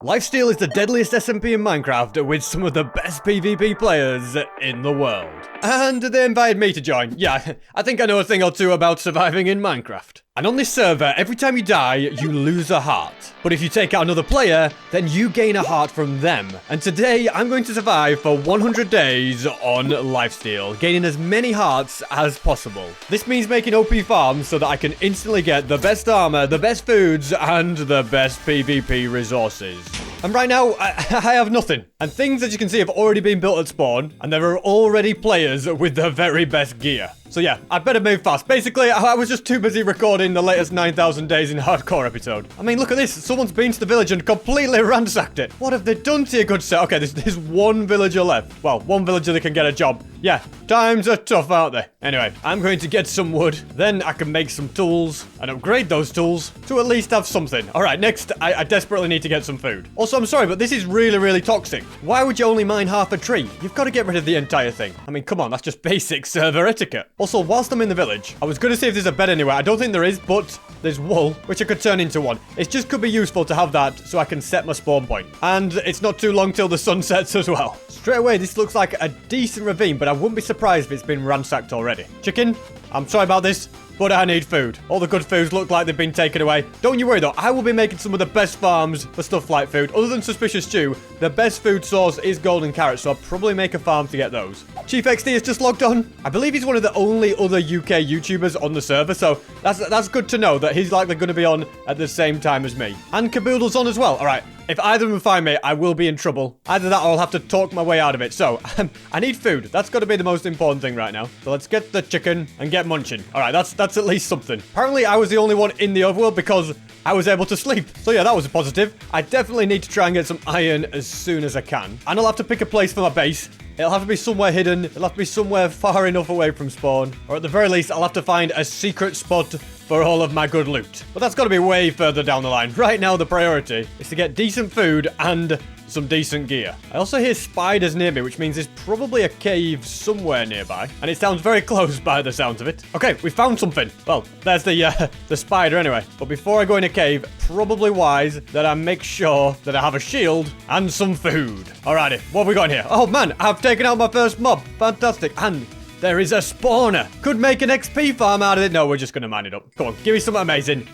Lifesteal is the deadliest SMP in Minecraft with some of the best PvP players in the world. And they invited me to join. Yeah, I think I know a thing or two about surviving in Minecraft. And on this server, every time you die, you lose a heart. But if you take out another player, then you gain a heart from them. And today, I'm going to survive for 100 days on Lifesteal, gaining as many hearts as possible. This means making OP farms so that I can instantly get the best armor, the best foods, and the best PvP resources. And right now, I have nothing. And things, as you can see, have already been built at spawn, and there are already players with the very best gear. So yeah, I better move fast. Basically, I was just too busy recording the latest 9,000 Days in Hardcore episode. I mean, look at this. Someone's been to the village and completely ransacked it. What have they done to you, good sir? Okay, there's one villager left. Well, one villager that can get a job. Yeah, times are tough, aren't they? Anyway, I'm going to get some wood. Then I can make some tools and upgrade those tools to at least have something. All right, next, I desperately need to get some food. Also, I'm sorry, but this is really, really toxic. Why would you only mine half a tree? You've got to get rid of the entire thing. I mean, come on, that's just basic server etiquette. Also, whilst I'm in the village, I was going to see if there's a bed anywhere. I don't think there is, but there's wool, which I could turn into one. It just could be useful to have that so I can set my spawn point. And it's not too long till the sun sets as well. Straight away, this looks like a decent ravine, but I wouldn't be surprised if it's been ransacked already. Chicken, I'm sorry about this, but I need food. All the good foods look like they've been taken away. Don't you worry though, I will be making some of the best farms for stuff like food. Other than Suspicious Stew, the best food source is golden carrots, so I'll probably make a farm to get those. Chief XD has just logged on. I believe he's one of the only other UK YouTubers on the server, so that's good to know that he's likely going to be on at the same time as me. And Caboodle's on as well. All right. If either of them find me, I will be in trouble. Either that or I'll have to talk my way out of it. So, I need food. That's got to be the most important thing right now. So let's get the chicken and get munching. All right, that's at least something. Apparently, I was the only one in the overworld because I was able to sleep. So yeah, that was a positive. I definitely need to try and get some iron as soon as I can. And I'll have to pick a place for my base. It'll have to be somewhere hidden. It'll have to be somewhere far enough away from spawn. Or at the very least, I'll have to find a secret spot for all of my good loot. But that's got to be way further down the line. Right now, the priority is to get decent food and some decent gear. I also hear spiders near me, which means there's probably a cave somewhere nearby. And it sounds very close by the sounds of it. Okay, we found something. Well, there's the spider anyway. But before I go in a cave, probably wise that I make sure that I have a shield and some food. Alrighty, what have we got in here? Oh man, I've taken out my first mob. Fantastic. And there is a spawner. Could make an XP farm out of it. No, we're just going to mine it up. Come on, give me something amazing.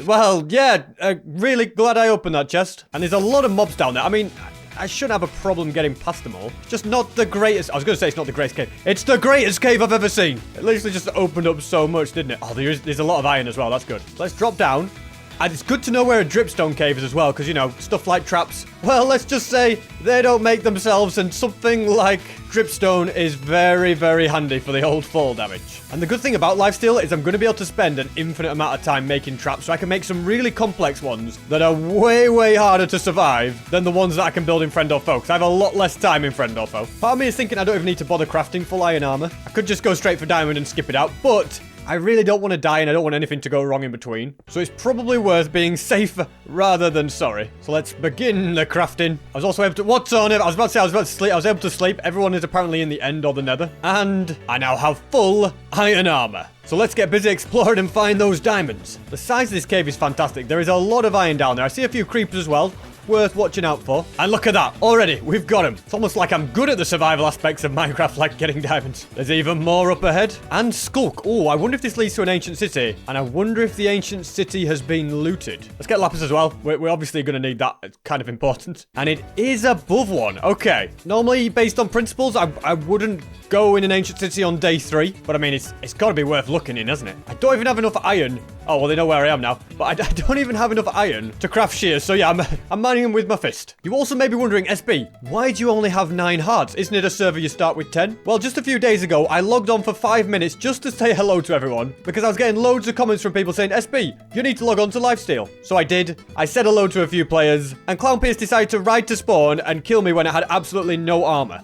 Well, yeah, really glad I opened that chest. And there's a lot of mobs down there. I mean, I shouldn't have a problem getting past them all. It's just not the greatest. I was going to say it's not the greatest cave. It's the greatest cave I've ever seen. At least it just opened up so much, didn't it? Oh, there's a lot of iron as well. That's good. Let's drop down. And it's good to know where a dripstone cave is as well, because, you know, stuff like traps, well, let's just say they don't make themselves, and something like dripstone is very, very handy for the old fall damage. And the good thing about Lifesteal is I'm going to be able to spend an infinite amount of time making traps, so I can make some really complex ones that are way, way harder to survive than the ones that I can build in Friend or Foe, because I have a lot less time in Friend or Foe. Part of me is thinking I don't even need to bother crafting full iron armor. I could just go straight for diamond and skip it out, but I really don't want to die and I don't want anything to go wrong in between. So it's probably worth being safe rather than sorry. So let's begin the crafting. I was also able to... What's on it? I was about to sleep. I was able to sleep. Everyone is apparently in the end or the nether. And I now have full iron armor. So let's get busy exploring and find those diamonds. The size of this cave is fantastic. There is a lot of iron down there. I see a few creepers as well. Worth watching out for. And look at that. Already, we've got him. It's almost like I'm good at the survival aspects of Minecraft, like getting diamonds. There's even more up ahead. And Skulk. Oh, I wonder if this leads to an ancient city. And I wonder if the ancient city has been looted. Let's get lapis as well. We're obviously going to need that. It's kind of important. And it is above one. Okay. Normally, based on principles, I wouldn't go in an ancient city on day 3. But I mean, it's got to be worth looking in, hasn't it? I don't even have enough iron. Oh, well, they know where I am now. But I don't even have enough iron to craft shears. So yeah, I'm mining them with my fist. You also may be wondering, SB, why do you only have 9 hearts? Isn't it a server you start with 10? Well, just a few days ago, I logged on for 5 minutes just to say hello to everyone. Because I was getting loads of comments from people saying, SB, you need to log on to Lifesteal. So I did. I said hello to a few players. And ClownPier decided to ride to spawn and kill me when I had absolutely no armor.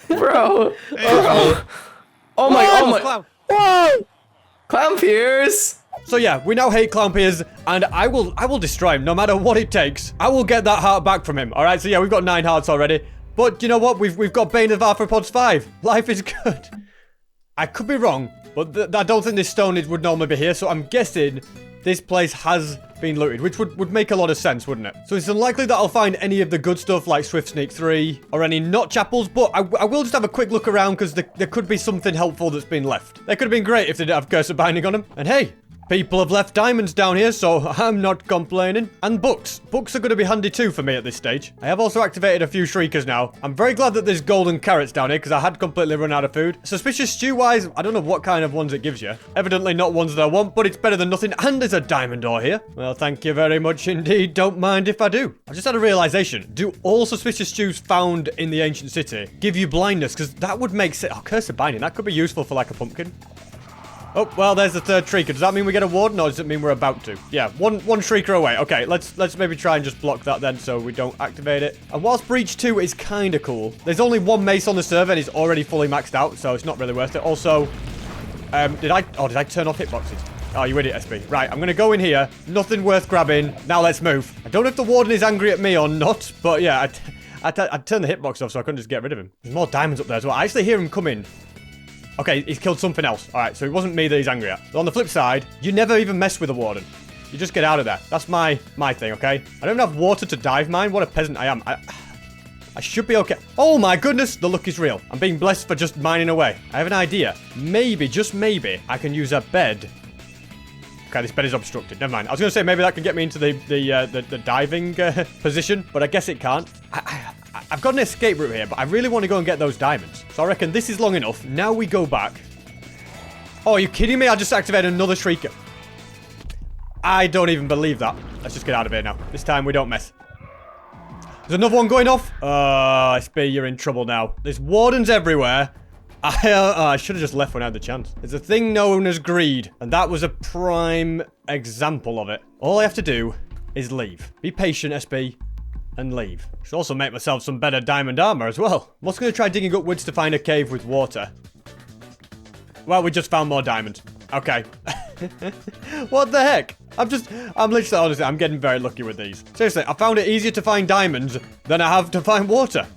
Bro. Oh my. Whoa. ClownPiers. So yeah, we now hate ClownPiers, and I will destroy him no matter what it takes. I will get that heart back from him. All right, so yeah, we've got 9 hearts already. But you know what? We've got Bane of Arthropods 5. Life is good. I could be wrong, but I don't think this stone would normally be here. So I'm guessing this place has been looted, which would make a lot of sense, wouldn't it? So it's unlikely that I'll find any of the good stuff like Swift Sneak 3 or any notch apples, but I will just have a quick look around because there could be something helpful that's been left. They could have been great if they didn't have Curse of Binding on them. And hey, people have left diamonds down here, so I'm not complaining. And books. Books are going to be handy too for me at this stage. I have also activated a few shriekers now. I'm very glad that there's golden carrots down here because I had completely run out of food. Suspicious stew-wise, I don't know what kind of ones it gives you. Evidently not ones that I want, but it's better than nothing. And there's a diamond ore here. Well, thank you very much indeed. Don't mind if I do. I've just had a realization. Do all suspicious stews found in the ancient city give you blindness? Because that would make sense. Oh, Curse of Binding. That could be useful for like a pumpkin. Oh, well, there's the third shrieker. Does that mean we get a warden, or does it mean we're about to? Yeah, one shrieker away. Okay, let's maybe try and just block that then so we don't activate it. And whilst Breach 2 is kind of cool, there's only one mace on the server and it's already fully maxed out, so it's not really worth it. Also, did I turn off hitboxes? Oh, you idiot, SB. Right, I'm going to go in here. Nothing worth grabbing. Now let's move. I don't know if the warden is angry at me or not, but yeah, I turned the hitbox off so I couldn't just get rid of him. There's more diamonds up there as well. I actually hear him coming. Okay, he's killed something else. All right, so it wasn't me that he's angry at. But on the flip side, you never even mess with a warden. You just get out of there. That's my thing, okay? I don't even have water to dive mine. What a peasant I am. I should be okay. Oh my goodness, the luck is real. I'm being blessed for just mining away. I have an idea. Maybe, just maybe, I can use a bed. Okay, this bed is obstructed. Never mind. I was going to say maybe that can get me into the diving position, but I guess it can't. I've got an escape route here, but I really want to go and get those diamonds. So I reckon this is long enough. Now we go back. Oh, are you kidding me? I just activated another shrieker. I don't even believe that. Let's just get out of here now. This time we don't mess. There's another one going off. SB, you're in trouble now. There's wardens everywhere. I should have just left when I had the chance. There's a thing known as greed, and that was a prime example of it. All I have to do is leave. Be patient, SB. And leave. Should also make myself some better diamond armor as well. I'm also going to try digging upwards to find a cave with water. Well, we just found more diamonds. Okay. What the heck? I'm literally, honestly, I'm getting very lucky with these. Seriously, I found it easier to find diamonds than I have to find water.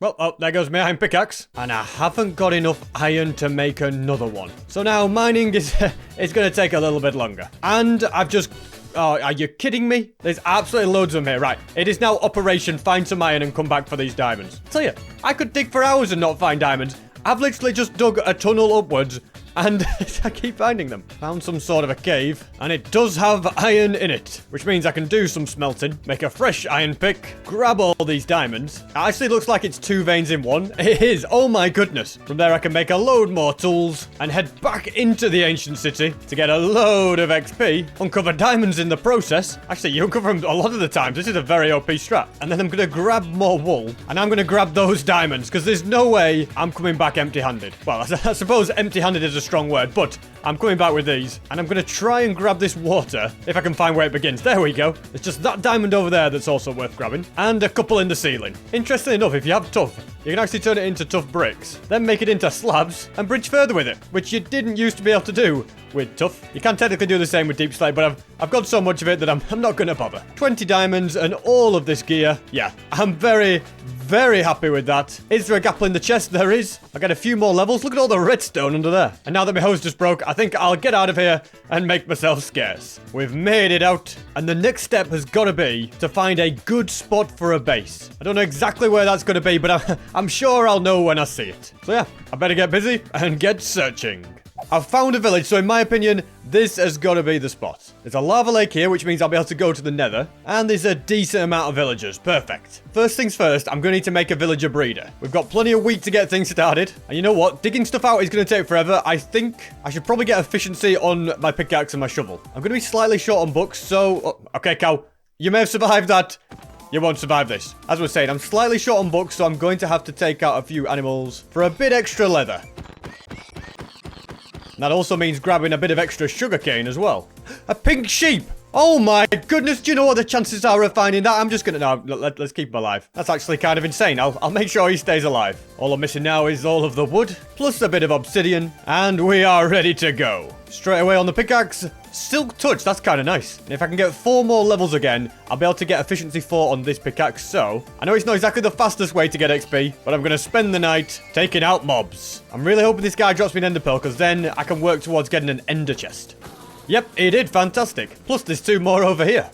Well, oh, there goes my iron pickaxe. And I haven't got enough iron to make another one. So now mining is it's going to take a little bit longer. And I've just... Oh, are you kidding me? There's absolutely loads of them here. Right. It is now Operation Find Some Iron and come back for these diamonds. I tell you, I could dig for hours and not find diamonds. I've literally just dug a tunnel upwards and I keep finding them. Found some sort of a cave, and it does have iron in it, which means I can do some smelting, make a fresh iron pick, grab all these diamonds. It actually looks like it's 2 veins in one. It is. Oh my goodness. From there I can make a load more tools and head back into the ancient city to get a load of XP, uncover diamonds in the process. Actually, you uncover them a lot of the times. This is a very OP strat. And then I'm going to grab more wool, and I'm going to grab those diamonds, because there's no way I'm coming back empty-handed. Well, I suppose empty-handed is a strong word, but I'm coming back with these, and I'm going to try and grab this water if I can find where it begins. There we go. It's just that diamond over there that's also worth grabbing, and a couple in the ceiling. Interestingly enough, if you have tough, you can actually turn it into tough bricks, then make it into slabs and bridge further with it, which you didn't used to be able to do with tough. You can technically do the same with deep slate, but I've got so much of it that I'm not going to bother. 20 diamonds and all of this gear. Yeah, I'm very happy with that. Is there a gap in the chest? There is. I got a few more levels. Look at all the redstone under there. And now that my hose just broke, I think I'll get out of here and make myself scarce. We've made it out. And the next step has got to be to find a good spot for a base. I don't know exactly where that's going to be, but I'm sure I'll know when I see it. So yeah, I better get busy and get searching. I've found a village, so in my opinion, this has got to be the spot. There's a lava lake here, which means I'll be able to go to the nether. And there's a decent amount of villagers. Perfect. First things first, I'm going to need to make a villager breeder. We've got plenty of wheat to get things started. And you know what? Digging stuff out is going to take forever. I think I should probably get efficiency on my pickaxe and my shovel. I'm going to be slightly short on books, so... Oh, okay, cow. You may have survived that. You won't survive this. As I was saying, I'm slightly short on books, so I'm going to have to take out a few animals for a bit extra leather. That also means grabbing a bit of extra sugarcane as well. A pink sheep! Oh my goodness, do you know what the chances are of finding that? I'm just gonna... No, let's keep him alive. That's actually kind of insane. I'll make sure he stays alive. All I'm missing now is all of the wood, plus a bit of obsidian, and we are ready to go. Straight away on the pickaxe. Silk touch, that's kind of nice. And if I can get 4 more levels again, I'll be able to get efficiency 4 on this pickaxe. So, I know it's not exactly the fastest way to get XP, but I'm going to spend the night taking out mobs. I'm really hoping this guy drops me an ender pearl, because then I can work towards getting an ender chest. Yep, he did. Fantastic. Plus, there's 2 more over here.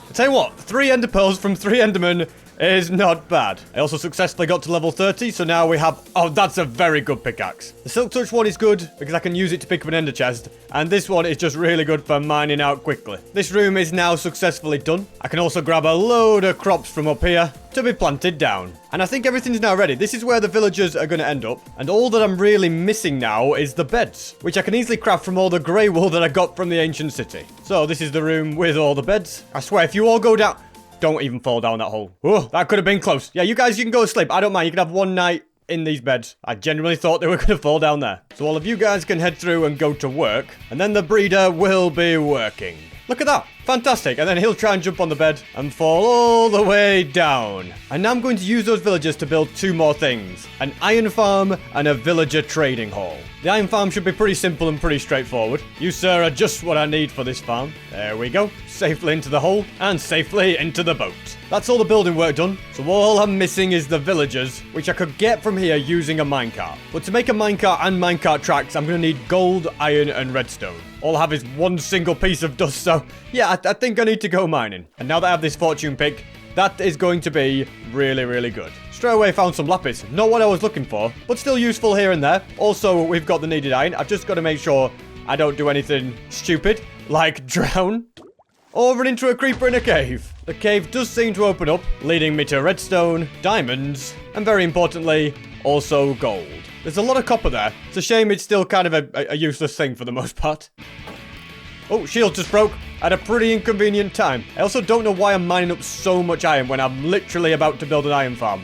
I'll tell you what, 3 ender pearls from 3 endermen is not bad. I also successfully got to level 30, so now we have... Oh, that's a very good pickaxe. The Silk Touch one is good because I can use it to pick up an ender chest, and this one is just really good for mining out quickly. This room is now successfully done. I can also grab a load of crops from up here to be planted down. And I think everything's now ready. This is where the villagers are going to end up. And all that I'm really missing now is the beds, which I can easily craft from all the grey wool that I got from the ancient city. So this is the room with all the beds. I swear, if you all go down... Don't even fall down that hole. Oh, that could have been close. Yeah, you guys, you can go to sleep. I don't mind. You can have 1 night in these beds. I genuinely thought they were going to fall down there. So all of you guys can head through and go to work. And then the breeder will be working. Look at that. Fantastic. And then he'll try and jump on the bed and fall all the way down. And now I'm going to use those villagers to build 2 more things. An iron farm and a villager trading hall. The iron farm should be pretty simple and pretty straightforward. You, sir, are just what I need for this farm. There we go. Safely into the hole and safely into the boat. That's all the building work done. So all I'm missing is the villagers, which I could get from here using a minecart. But to make a minecart and minecart tracks, I'm going to need gold, iron, and redstone. All I have is 1 single piece of dust, so yeah, I think I need to go mining. And now that I have this fortune pick, that is going to be really, really good. Straight away found some lapis. Not what I was looking for, but still useful here and there. Also, we've got the needed iron. I've just got to make sure I don't do anything stupid, like drown or run into a creeper in a cave. The cave does seem to open up, leading me to redstone, diamonds, and very importantly, also gold. There's a lot of copper there. It's a shame it's still kind of a useless thing for the most part. Oh, shield just broke at a pretty inconvenient time. I also don't know why I'm mining up so much iron when I'm literally about to build an iron farm.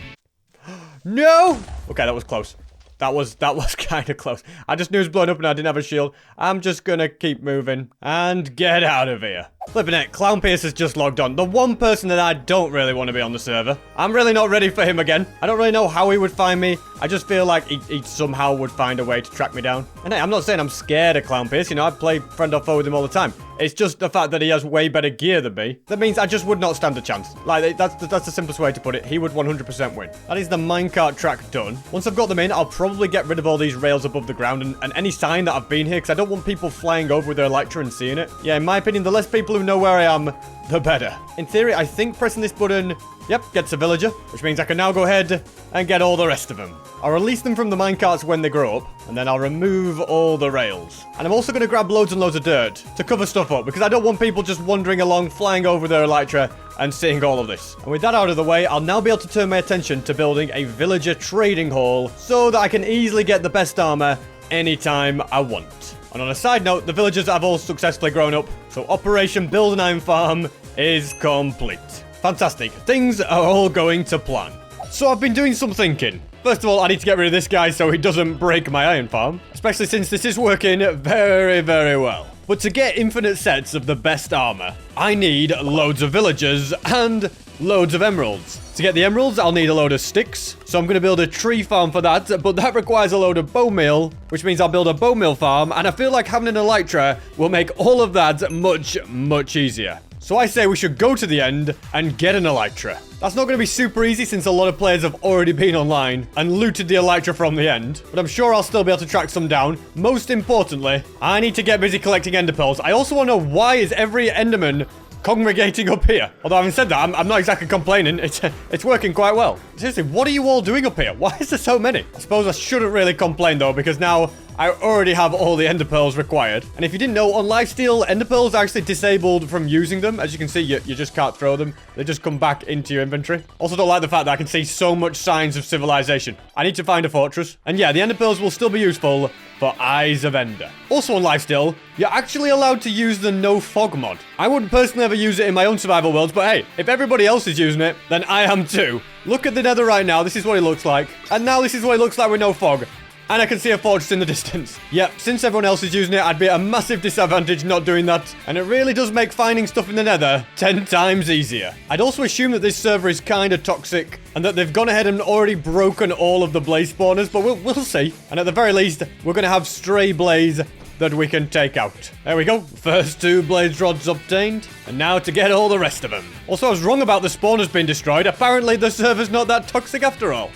No! Okay, that was close. That was kind of close. I just knew it was blowing up and I didn't have a shield. I'm just gonna keep moving and get out of here. Flipping it, ClownPier has just logged on. The one person that I don't really want to be on the server. I'm really not ready for him again. I don't really know how he would find me. I just feel like he somehow would find a way to track me down. And hey, I'm not saying I'm scared of ClownPier. You know, I play friend or foe with him all the time. It's just the fact that he has way better gear than me. That means I just would not stand a chance. Like, that's the simplest way to put it. He would 100% win. That is the minecart track done. Once I've got them in, I'll probably get rid of all these rails above the ground and any sign that I've been here, because I don't want people flying over with their Elytra and seeing it. Yeah, in my opinion, the less people who know where I am, the better. In theory, I think pressing this button, yep, gets a villager, which means I can now go ahead and get all the rest of them. I'll release them from the minecarts when they grow up, and then I'll remove all the rails. And I'm also going to grab loads and loads of dirt to cover stuff up, because I don't want people just wandering along, flying over their Elytra, and seeing all of this. And with that out of the way, I'll now be able to turn my attention to building a villager trading hall, so that I can easily get the best armor anytime I want. And on a side note, the villagers have all successfully grown up, so Operation Build an Iron Farm is complete. Fantastic. Things are all going to plan. So I've been doing some thinking. First of all, I need to get rid of this guy so he doesn't break my iron farm, especially since this is working very, very well. But to get infinite sets of the best armor, I need loads of villagers and loads of emeralds. To get the emeralds, I'll need a load of sticks, so I'm going to build a tree farm for that, but that requires a load of bone meal, which means I'll build a bone meal farm, and I feel like having an elytra will make all of that much, much easier. So I say we should go to the end and get an elytra. That's not going to be super easy since a lot of players have already been online and looted the elytra from the end, but I'm sure I'll still be able to track some down. Most importantly, I need to get busy collecting ender pearls. I also want to know, why is every enderman congregating up here? Although having said that, I'm not exactly complaining. It's working quite well. Seriously, what are you all doing up here? Why is there so many? I suppose I shouldn't really complain though, because now I already have all the ender pearls required. And if you didn't know, on Lifesteal, ender pearls are actually disabled from using them. As you can see, you just can't throw them. They just come back into your inventory. Also don't like the fact that I can see so much signs of civilization. I need to find a fortress. And yeah, the ender pearls will still be useful for Eyes of Ender. Also on Lifesteal, you're actually allowed to use the no fog mod. I wouldn't personally ever use it in my own survival worlds, but hey, if everybody else is using it, then I am too. Look at the nether right now. This is what it looks like. And now this is what it looks like with no fog. And I can see a fortress in the distance. Yep, since everyone else is using it, I'd be at a massive disadvantage not doing that. And it really does make finding stuff in the nether 10 times easier. I'd also assume that this server is kind of toxic and that they've gone ahead and already broken all of the blaze spawners, but we'll see. And at the very least, we're going to have stray blaze that we can take out. There we go. First 2 blaze rods obtained. And now to get all the rest of them. Also, I was wrong about the spawners being destroyed. Apparently, the server's not that toxic after all.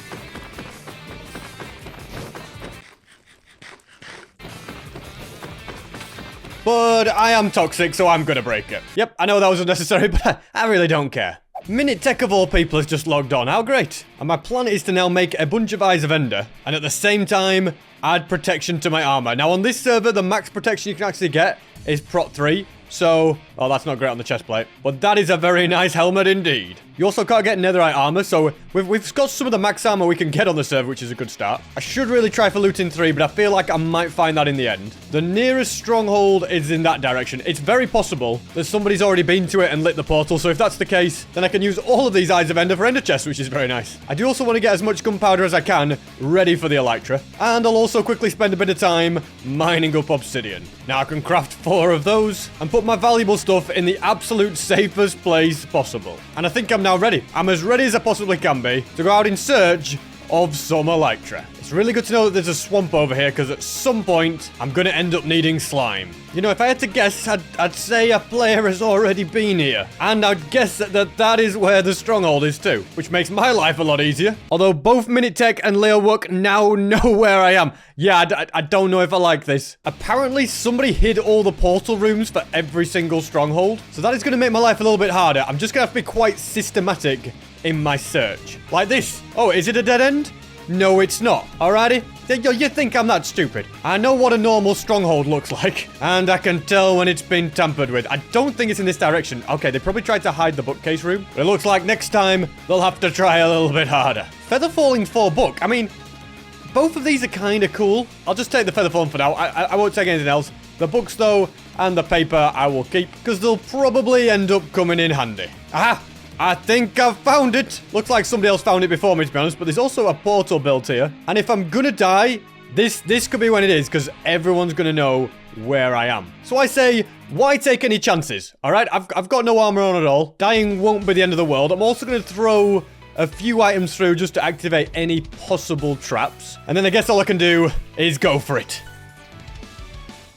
But I am toxic, so I'm gonna break it. Yep, I know that was unnecessary, but I really don't care. Minute Tech of all people has just logged on. How great. And my plan is to now make a bunch of Eyes of Ender, and at the same time, add protection to my armor. Now, on this server, the max protection you can actually get is Prot 3. So, oh, that's not great on the chest plate. But that is a very nice helmet indeed. You also can't get netherite armor, so we've got some of the max armor we can get on the server, which is a good start. I should really try for looting 3, but I feel like I might find that in the end. The nearest stronghold is in that direction. It's very possible that somebody's already been to it and lit the portal, so if that's the case, then I can use all of these Eyes of Ender for ender chests, which is very nice. I do also want to get as much gunpowder as I can ready for the Elytra, and I'll also quickly spend a bit of time mining up obsidian. Now I can craft 4 of those and put my valuable stuff in the absolute safest place possible. And I think I'm now ready. I'm as ready as I possibly can be to go out in search of some Elytra. It's really good to know that there's a swamp over here, because at some point, I'm going to end up needing slime. You know, if I had to guess, I'd say a player has already been here. And I'd guess that is where the stronghold is too, which makes my life a lot easier. Although both Minute Tech and Leowook now know where I am. Yeah, I don't know if I like this. Apparently, somebody hid all the portal rooms for every single stronghold. So that is going to make my life a little bit harder. I'm just going to have to be quite systematic in my search. Like this. Oh, is it a dead end? No, it's not. Alrighty? You think I'm that stupid? I know what a normal stronghold looks like, and I can tell when it's been tampered with. I don't think it's in this direction. Okay, they probably tried to hide the bookcase room, but it looks like next time they'll have to try a little bit harder. Feather Falling 4 book. I mean, both of these are kind of cool. I'll just take the Feather Falling for now. I won't take anything else. The books, though, and the paper I will keep, because they'll probably end up coming in handy. Aha! I think I've found it. Looks like somebody else found it before me, to be honest, but there's also a portal built here. And if I'm gonna die, this could be when it is, because everyone's gonna know where I am. So I say, why take any chances? All right, I've got no armor on at all. Dying won't be the end of the world. I'm also gonna throw a few items through just to activate any possible traps. And then I guess all I can do is go for it.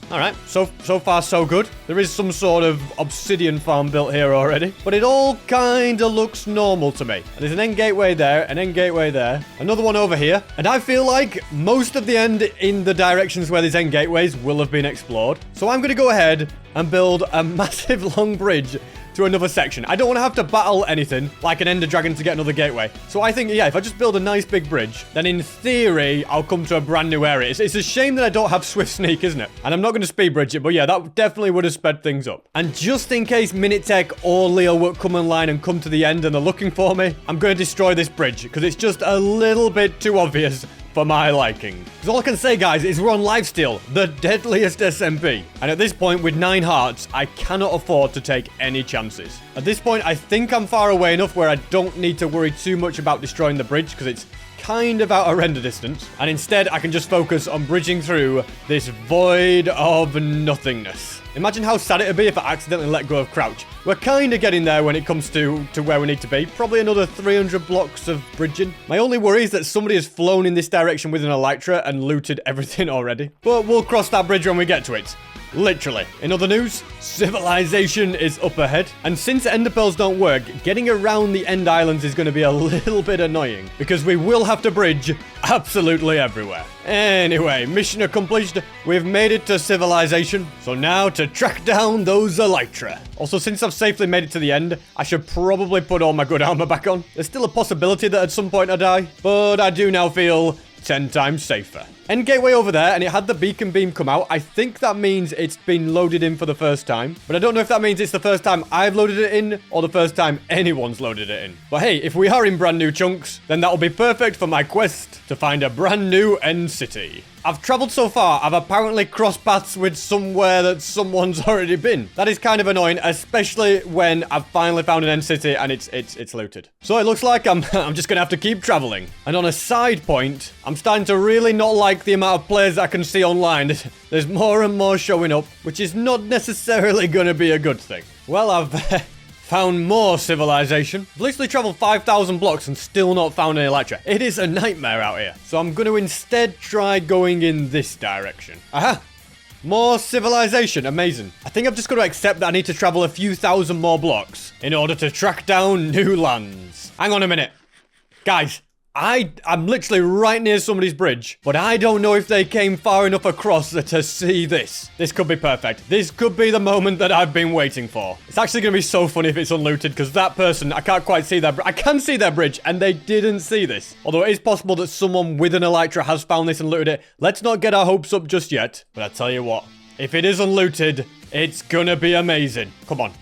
Alright, so far so good. There is some sort of obsidian farm built here already. But it all kinda looks normal to me. And there's an end gateway there, an end gateway there, another one over here. And I feel like most of the end in the directions where these end gateways will have been explored. So I'm gonna go ahead and build a massive long bridge to another section. I don't want to have to battle anything like an ender dragon to get another gateway. So I think, yeah, if I just build a nice big bridge, then in theory, I'll come to a brand new area. It's a shame that I don't have Swift Sneak, isn't it? And I'm not going to speed bridge it, but yeah, that definitely would have sped things up. And just in case Minute Tech or Leowook come online and come to the end and they're looking for me, I'm going to destroy this bridge because it's just a little bit too obvious for my liking. Because all I can say, guys, is we're on Lifesteal, the deadliest SMP. And at this point, with 9 hearts, I cannot afford to take any chances. At this point, I think I'm far away enough where I don't need to worry too much about destroying the bridge, because it's kind of out of render distance. And instead, I can just focus on bridging through this void of nothingness. Imagine how sad it would be if I accidentally let go of crouch. We're kind of getting there when it comes to where we need to be. Probably another 300 blocks of bridging. My only worry is that somebody has flown in this direction with an Elytra and looted everything already. But we'll cross that bridge when we get to it. Literally. In other news, civilization is up ahead. And since ender pearls don't work, getting around the end islands is going to be a little bit annoying, because we will have to bridge absolutely everywhere. Anyway, mission accomplished. We've made it to civilization. So now to track down those Elytra. Also, since I've safely made it to the end, I should probably put all my good armor back on. There's still a possibility that at some point I die, but I do now feel 10 times safer. End gateway over there, and it had the beacon beam come out. I think that means it's been loaded in for the first time, but I don't know if that means it's the first time I've loaded it in or the first time anyone's loaded it in. But hey, if we are in brand new chunks, then that'll be perfect for my quest to find a brand new end city. I've traveled so far, I've apparently crossed paths with somewhere that someone's already been. That is kind of annoying, especially when I've finally found an end city and it's looted. So it looks like I'm just gonna have to keep traveling. And on a side point, I'm starting to really not like the amount of players I can see online. There's more and more showing up, which is not necessarily gonna be a good thing. Well, I've found more civilization. I've literally traveled 5,000 blocks and still not found any Elytra. It is a nightmare out here. So I'm going to instead try going in this direction. Aha! More civilization. Amazing. I think I've just got to accept that I need to travel a few thousand more blocks in order to track down new lands. Hang on a minute. Guys, I'm literally right near somebody's bridge, but I don't know if they came far enough across to see this. This could be perfect. This could be the moment that I've been waiting for. It's actually going to be so funny if it's unlooted, because that person, I can't quite see I can see their bridge, and they didn't see this. Although it is possible that someone with an Elytra has found this and looted it. Let's not get our hopes up just yet. But I tell you what, if it is unlooted, it's gonna be amazing. Come on.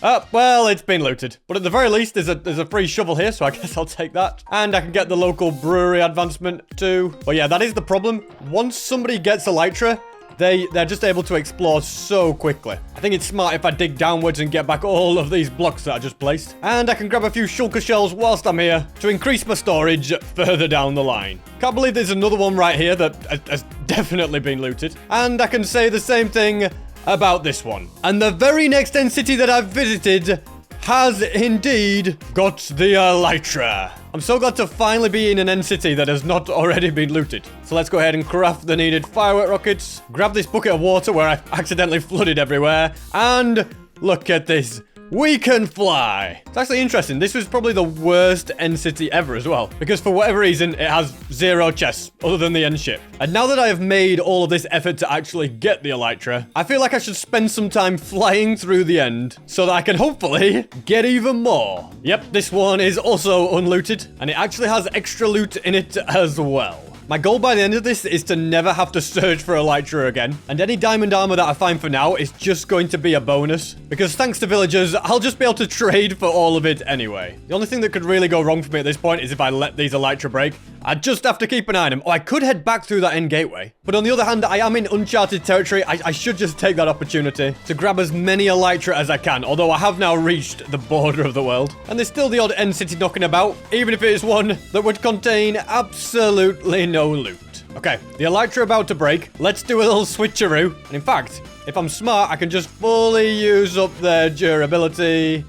Oh, well, it's been looted. But at the very least, there's a free shovel here, so I guess I'll take that. And I can get the local brewery advancement too. But yeah, that is the problem. Once somebody gets Elytra, they're just able to explore so quickly. I think it's smart if I dig downwards and get back all of these blocks that I just placed. And I can grab a few shulker shells whilst I'm here to increase my storage further down the line. Can't believe there's another one right here that has definitely been looted. And I can say the same thing about this one. And the very next end city that I've visited has indeed got the Elytra. I'm so glad to finally be in an end city that has not already been looted. So let's go ahead and craft the needed firework rockets, grab this bucket of water where I accidentally flooded everywhere, and look at this. We can fly. It's actually interesting. This was probably the worst end city ever as well, because for whatever reason, it has 0 chests other than the end ship. And now that I have made all of this effort to actually get the Elytra, I feel like I should spend some time flying through the end so that I can hopefully get even more. Yep, this one is also unlooted, and it actually has extra loot in it as well. My goal by the end of this is to never have to search for Elytra again. And any diamond armor that I find for now is just going to be a bonus. Because thanks to villagers, I'll just be able to trade for all of it anyway. The only thing that could really go wrong for me at this point is if I let these Elytra break. I just have to keep an eye on them. Oh, I could head back through that end gateway. But on the other hand, I am in uncharted territory. I should just take that opportunity to grab as many Elytra as I can. Although I have now reached the border of the world. And there's still the odd end city knocking about. Even if it is one that would contain absolutely no loot. Okay, the Elytra about to break. Let's do a little switcheroo. And in fact, if I'm smart, I can just fully use up their durability.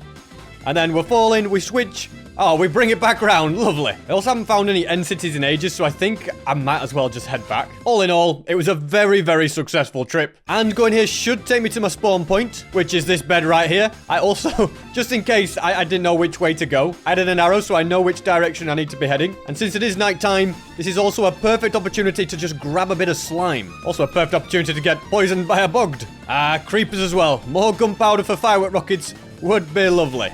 And then we're falling, we switch. Oh, we bring it back round. Lovely. I also haven't found any end cities in ages, so I think I might as well just head back. All in all, it was a very, very successful trip. And going here should take me to my spawn point, which is this bed right here. I also, just in case I didn't know which way to go, I added an arrow so I know which direction I need to be heading. And since it is nighttime, this is also a perfect opportunity to just grab a bit of slime. Also a perfect opportunity to get poisoned by a bogd. Creepers as well. More gunpowder for firework rockets would be lovely.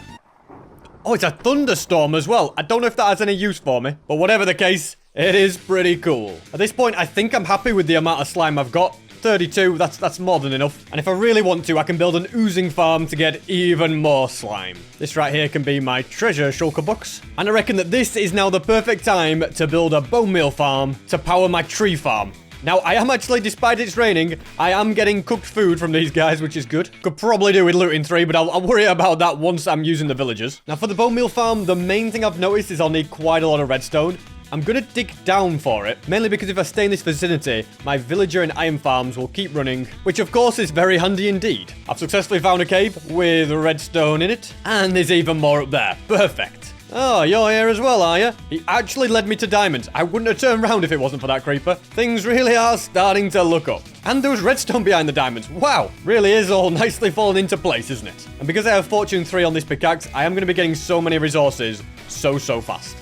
Oh, it's a thunderstorm as well. I don't know if that has any use for me, but whatever the case, it is pretty cool. At this point, I think I'm happy with the amount of slime I've got. 32, that's more than enough. And if I really want to, I can build an oozing farm to get even more slime. This right here can be my treasure shulker box. And I reckon that this is now the perfect time to build a bone meal farm to power my tree farm. Now, I am actually, despite it's raining, I am getting cooked food from these guys, which is good. Could probably do with looting 3, but I'll worry about that once I'm using the villagers. Now, for the bone meal farm, the main thing I've noticed is I'll need quite a lot of redstone. I'm gonna dig down for it, mainly because if I stay in this vicinity, my villager and iron farms will keep running, which of course is very handy indeed. I've successfully found a cave with redstone in it, and there's even more up there. Perfect. Oh, you're here as well, are you? He actually led me to diamonds. I wouldn't have turned around if it wasn't for that creeper. Things really are starting to look up. And there was redstone behind the diamonds. Wow, really is all nicely falling into place, isn't it? And because I have Fortune 3 on this pickaxe, I am going to be getting so many resources so fast.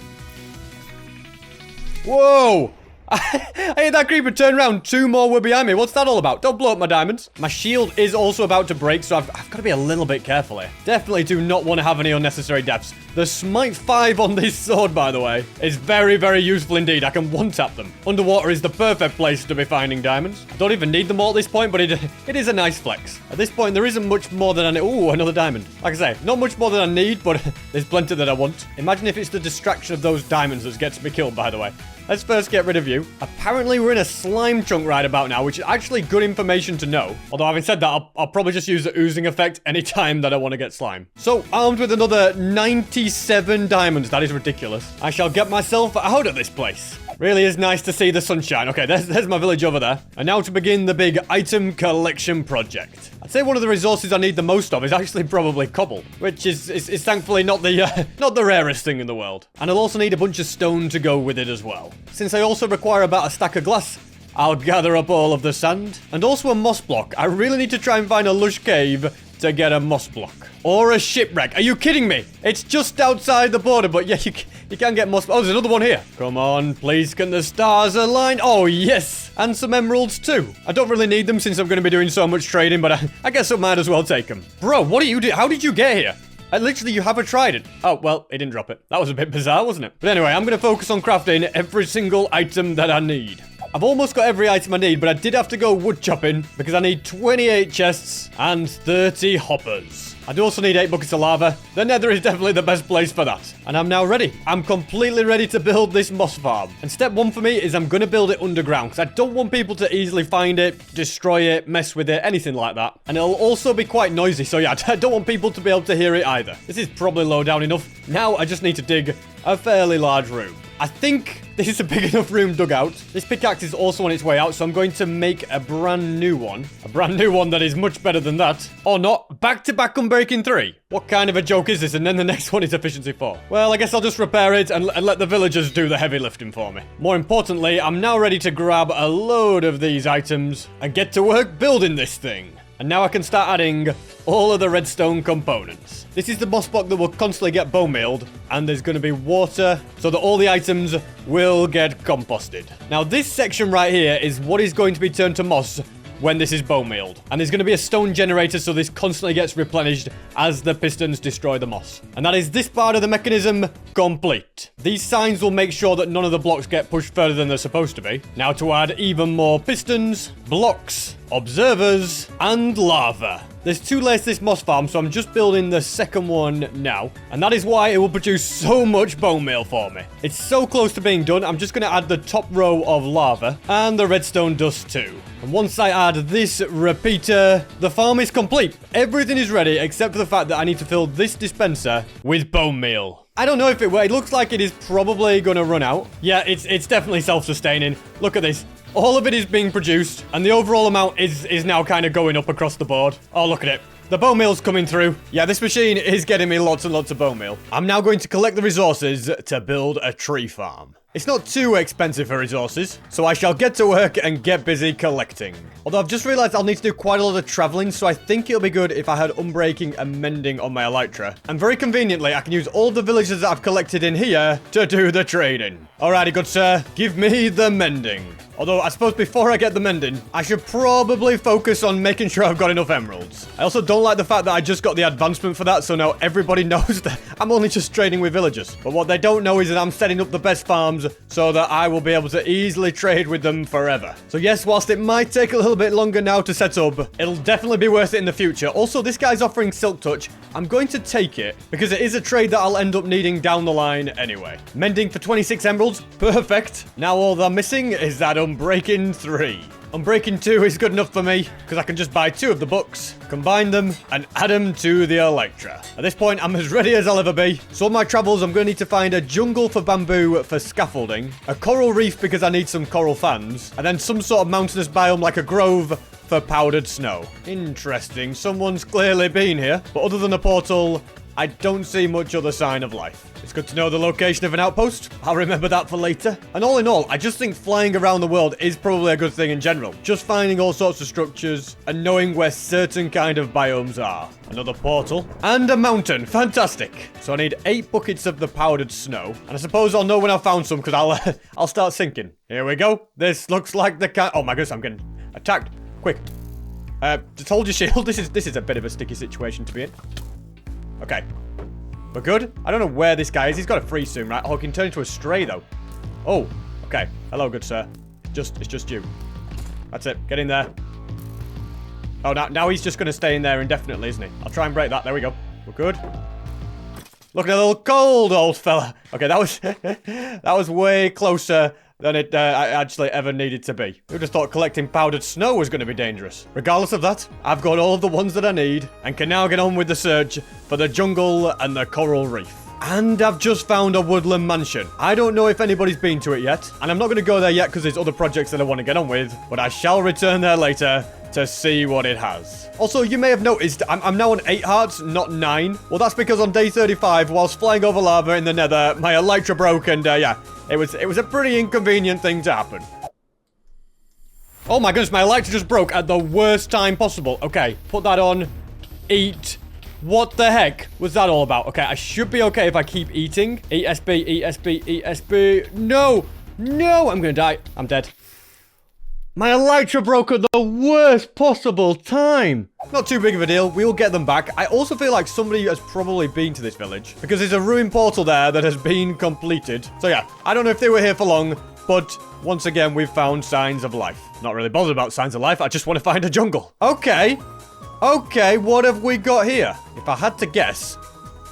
Whoa! I hit that creeper, turn around, 2 more were behind me. What's that all about? Don't blow up my diamonds. My shield is also about to break, so I've got to be a little bit careful here. Definitely do not want to have any unnecessary deaths. The smite 5 on this sword, by the way, is very, very useful indeed. I can one-tap them. Underwater is the perfect place to be finding diamonds. I don't even need them all at this point, but it is a nice flex. At this point, there isn't much more than I need. Ooh, another diamond. Like I say, not much more than I need, but there's plenty that I want. Imagine if it's the distraction of those diamonds that gets me killed, by the way. Let's first get rid of you. Apparently, we're in a slime chunk right about now, which is actually good information to know. Although, having said that, I'll probably just use the oozing effect anytime that I want to get slime. So, armed with another 97 diamonds. That is ridiculous. I shall get myself out of this place. Really is nice to see the sunshine. Okay, there's my village over there. And now to begin the big item collection project. I'd say one of the resources I need the most of is actually probably cobble, which is thankfully not the rarest thing in the world. And I'll also need a bunch of stone to go with it as well. Since I also require about a stack of glass, I'll gather up all of the sand. And also a moss block. I really need to try and find a lush cave to get a moss block. Or a shipwreck. Are you kidding me? It's just outside the border, but yeah, you can get moss. Oh, there's another one here. Come on, please, can the stars align? Oh, yes. And some emeralds too. I don't really need them since I'm going to be doing so much trading, but I guess I might as well take them. Bro, what do you do? How did you get here? Literally, you haven't tried it. Oh, well, it didn't drop it. That was a bit bizarre, wasn't it? But anyway, I'm going to focus on crafting every single item that I need. I've almost got every item I need, but I did have to go wood chopping because I need 28 chests and 30 hoppers. I do also need 8 buckets of lava. The nether is definitely the best place for that. And I'm now ready. I'm completely ready to build this moss farm. And step 1 for me is I'm going to build it underground because I don't want people to easily find it, destroy it, mess with it, anything like that. And it'll also be quite noisy. So yeah, I don't want people to be able to hear it either. This is probably low down enough. Now I just need to dig a fairly large room. I think this is a big enough room dug out. This pickaxe is also on its way out, so I'm going to make a brand new one. A brand new one that is much better than that. Or not. Back-to-back unbreaking 3. What kind of a joke is this? And then the next one is efficiency 4. Well, I guess I'll just repair it and let the villagers do the heavy lifting for me. More importantly, I'm now ready to grab a load of these items and get to work building this thing. And now I can start adding all of the redstone components. This is the moss block that will constantly get bone mealed, and there's going to be water so that all the items will get composted. Now this section right here is what is going to be turned to moss when this is bone mealed. And there's going to be a stone generator so this constantly gets replenished as the pistons destroy the moss. And that is this part of the mechanism complete. These signs will make sure that none of the blocks get pushed further than they're supposed to be. Now to add even more pistons, blocks, observers, and lava. There's 2 layers to this moss farm, so I'm just building the second one now. And that is why it will produce so much bone meal for me. It's so close to being done, I'm just going to add the top row of lava and the redstone dust too. And once I add this repeater, the farm is complete. Everything is ready except for the fact that I need to fill this dispenser with bone meal. I don't know if it will. It looks like it is probably going to run out. Yeah, it's definitely self-sustaining. Look at this. All of it is being produced, and the overall amount is now kind of going up across the board. Oh, look at it. The bone meal's coming through. Yeah, this machine is getting me lots and lots of bone meal. I'm now going to collect the resources to build a tree farm. It's not too expensive for resources, so I shall get to work and get busy collecting. Although I've just realized I'll need to do quite a lot of traveling, so I think it'll be good if I had unbreaking and mending on my Elytra. And very conveniently, I can use all the villages that I've collected in here to do the trading. Alrighty, good sir. Give me the mending. Although, I suppose before I get the mending, I should probably focus on making sure I've got enough emeralds. I also don't like the fact that I just got the advancement for that, so now everybody knows that I'm only just trading with villagers. But what they don't know is that I'm setting up the best farms so that I will be able to easily trade with them forever. So yes, whilst it might take a little bit longer now to set up, it'll definitely be worth it in the future. Also, this guy's offering Silk Touch. I'm going to take it because it is a trade that I'll end up needing down the line anyway. Mending for 26 emeralds. Perfect. Now all I'm missing is that Unbreaking 3. Unbreaking 2 is good enough for me because I can just buy 2 of the books, combine them, and add them to the Elytra. At this point, I'm as ready as I'll ever be. So on my travels, I'm going to need to find a jungle for bamboo for scaffolding, a coral reef because I need some coral fans, and then some sort of mountainous biome like a grove for powdered snow. Interesting. Someone's clearly been here. But other than a portal, I don't see much other sign of life. It's good to know the location of an outpost. I'll remember that for later. And all in all, I just think flying around the world is probably a good thing in general. Just finding all sorts of structures and knowing where certain kind of biomes are. Another portal. And a mountain. Fantastic. So I need 8 buckets of the powdered snow. And I suppose I'll know when I've found some because I'll start sinking. Here we go. This looks like the kind... Oh my goodness, I'm getting attacked. Quick. Just hold your shield. This is a bit of a sticky situation to be in. Okay. We're good? I don't know where this guy is. He's got a freeze soon, right? Oh, he can turn into a stray, though. Oh, okay. Hello, good sir. It's just you. That's it. Get in there. Oh, now he's just going to stay in there indefinitely, isn't he? I'll try and break that. There we go. We're good. Look at a little cold old fella. Okay, that was that was way closer than it actually ever needed to be. Who just thought collecting powdered snow was going to be dangerous? Regardless of that, I've got all of the ones that I need and can now get on with the search for the jungle and the coral reef. And I've just found a woodland mansion. I don't know if anybody's been to it yet, and I'm not going to go there yet because there's other projects that I want to get on with, but I shall return there later to see what it has. Also, you may have noticed I'm now on 8 hearts, not 9. Well, that's because on day 35, whilst flying over lava in the nether, my Elytra broke and, yeah, it was a pretty inconvenient thing to happen. Oh my goodness, my Elytra just broke at the worst time possible. Okay, put that on eat. What the heck was that all about? Okay, I should be okay if I keep eating. ESB, ESB, ESB. No, no, I'm gonna die. I'm dead. My Elytra broke at the worst possible time. Not too big of a deal. We'll get them back. I also feel like somebody has probably been to this village because there's a ruined portal there that has been completed. So yeah, I don't know if they were here for long, but once again, we've found signs of life. Not really bothered about signs of life. I just want to find a jungle. Okay. Okay, what have we got here? If I had to guess,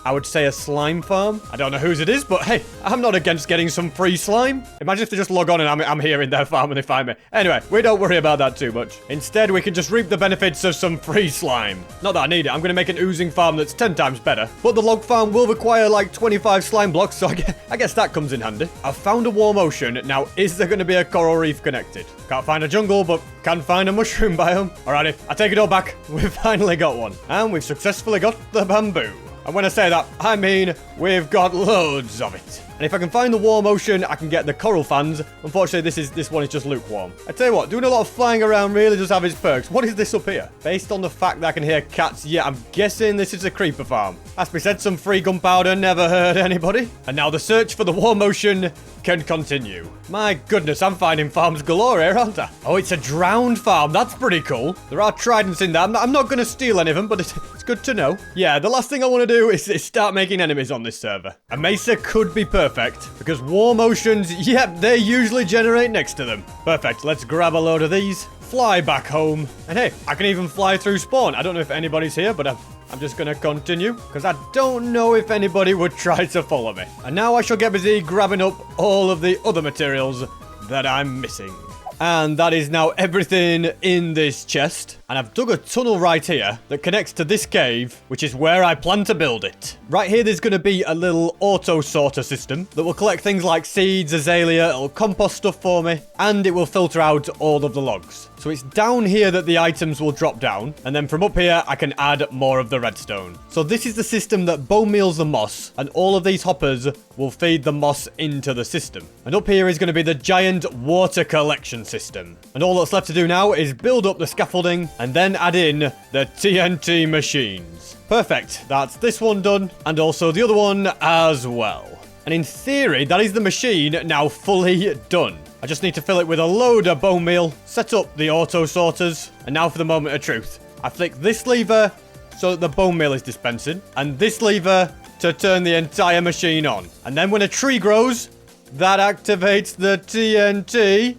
I would say a slime farm. I don't know whose it is, but hey, I'm not against getting some free slime. Imagine if they just log on and I'm here in their farm and they find me. Anyway, we don't worry about that too much. Instead, we can just reap the benefits of some free slime. Not that I need it. I'm going to make an oozing farm that's 10 times better. But the log farm will require like 25 slime blocks, so I guess that comes in handy. I've found a warm ocean. Now, is there going to be a coral reef connected? Can't find a jungle, but can find a mushroom biome. Alrighty, I take it all back. We've finally got one. And we've successfully got the bamboo. And when I say that, I mean we've got loads of it. And if I can find the warm ocean, I can get the coral fans. Unfortunately, this one is just lukewarm. I tell you what, doing a lot of flying around really does have its perks. What is this up here? Based on the fact that I can hear cats, yeah, I'm guessing this is a creeper farm. As we said, some free gunpowder never hurt anybody. And now the search for the warm ocean can continue. My goodness, I'm finding farms galore here, aren't I? Oh, it's a drowned farm. That's pretty cool. There are tridents in there. I'm not going to steal any of them, but it's good to know. Yeah, the last thing I want to do is start making enemies on this server. A mesa could be perfect because warm oceans, yep, they usually generate next to them. Perfect. Let's grab a load of these, fly back home, and hey, I can even fly through spawn. I don't know if anybody's here, but I'm just gonna continue because I don't know if anybody would try to follow me. And now I shall get busy grabbing up all of the other materials that I'm missing. And that is now everything in this chest. And I've dug a tunnel right here that connects to this cave, which is where I plan to build it. Right here, there's going to be a little auto sorter system that will collect things like seeds, azalea, it'll compost stuff for me, and it will filter out all of the logs. So it's down here that the items will drop down, and then from up here, I can add more of the redstone. So this is the system that bone meals the moss, and all of these hoppers will feed the moss into the system. And up here is going to be the giant water collection system. And all that's left to do now is build up the scaffolding, and then add in the TNT machines. Perfect. That's this one done, and also the other one as well. And in theory, that is the machine now fully done. I just need to fill it with a load of bone meal, set up the auto sorters, and now for the moment of truth. I flick this lever so that the bone meal is dispensing, and this lever to turn the entire machine on. And then when a tree grows, that activates the TNT,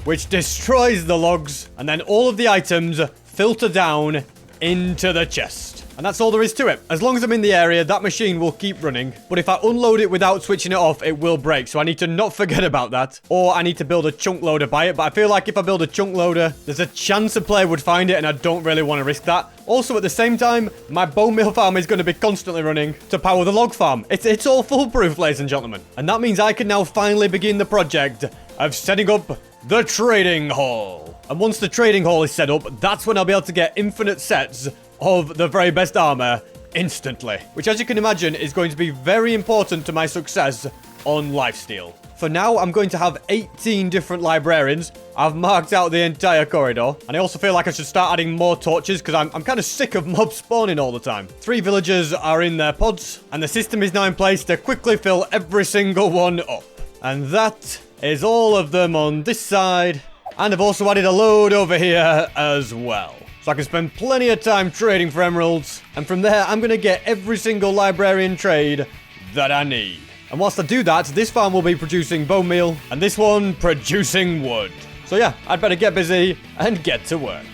which destroys the logs, and then all of the items filter down into the chest. And that's all there is to it. As long as I'm in the area, that machine will keep running. But if I unload it without switching it off, it will break. So I need to not forget about that. Or I need to build a chunk loader by it. But I feel like if I build a chunk loader, there's a chance a player would find it, and I don't really want to risk that. Also, at the same time, my bone meal farm is going to be constantly running to power the log farm. It's all foolproof, ladies and gentlemen. And that means I can now finally begin the project of setting up the trading hall. And once the trading hall is set up, that's when I'll be able to get infinite sets of the very best armor instantly. Which, as you can imagine, is going to be very important to my success on Lifesteal. For now, I'm going to have 18 different librarians. I've marked out the entire corridor. And I also feel like I should start adding more torches because I'm kind of sick of mob spawning all the time. 3 villagers are in their pods. And the system is now in place to quickly fill every single one up. And that is all of them on this side. And I've also added a load over here as well. So I can spend plenty of time trading for emeralds. And from there, I'm going to get every single librarian trade that I need. And whilst I do that, this farm will be producing bone meal. And this one producing wood. So yeah, I'd better get busy and get to work.